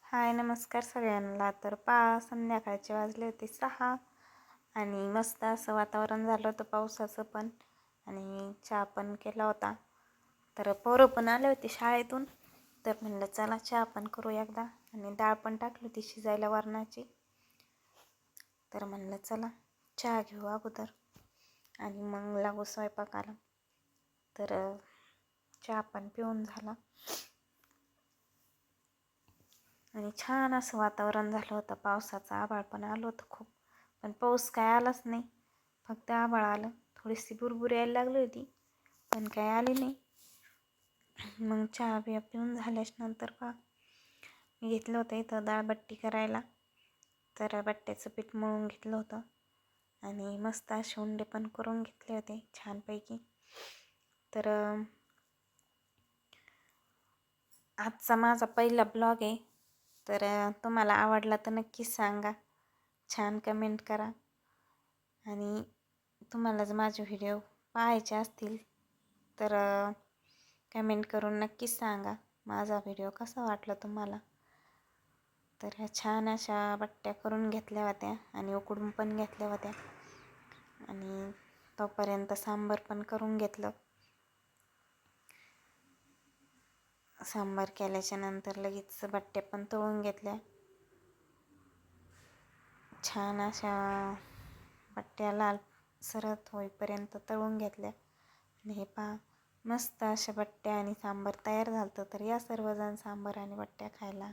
हाय नमस्कार सगळ्यांना. तर संध्याकाळचे वाजले होते 6 आणि मस्त असं वातावरण झालं होतं पावसाचं पण, आणि चहा पण केला होता. तर पोरं पण आले होते शाळेतून, तर म्हणलं चला चहा पण करू एकदा. आणि डाळ पण टाकली होती शिजायला वरणाची, तर म्हणलं चला चहा घेऊ अगोदर आणि मग लागू स्वयंपाकाला. तर चहा पण पिऊन झाला आणि छान असं वातावरण झालं होतं. पावसाचं आभाळ पण आलं होतं खूप, पण पाऊस काय आलाच नाही, फक्त आभाळ आलं. थोडीशी बुरबुरी यायला लागली होती, पण काय आली नाही. मग चहा बिया पिऊन झाल्याच्या नंतर मी घेतलं होतं इथं डाळबट्टी करायला. तर बट्ट्याचं पीठ मळून घेतलं होतं आणि मस्त असे उंडे पण करून घेतले होते छानपैकी. तर आजचा माझा पहिला ब्लॉग आहे. तर तुम्हाला आवडला तर नक्कीच सांगा, छान कमेंट करा. आणि तुम्हाला जर माझे व्हिडिओ पाहायचे असतील तर कमेंट करून नक्कीच सांगा माझा व्हिडिओ कसा वाटला तुम्हाला. तर ह्या छान अशा बट्ट्या करून घेतल्या होत्या आणि उकडून पण घेतल्या होत्या. आणि तोपर्यंत सांबार पण करून घेतलं. सांबार केल्याच्या नंतर लगेच बट्ट्या पण तळून घेतल्या. छान अशा बट्ट्या लाल सरत होईपर्यंत तळून घेतल्या. आणि हे पहा, मस्त अशा बट्ट्या आणि सांबार तयार झालं. तर या सर्वजण सांबार आणि बट्ट्या खायला.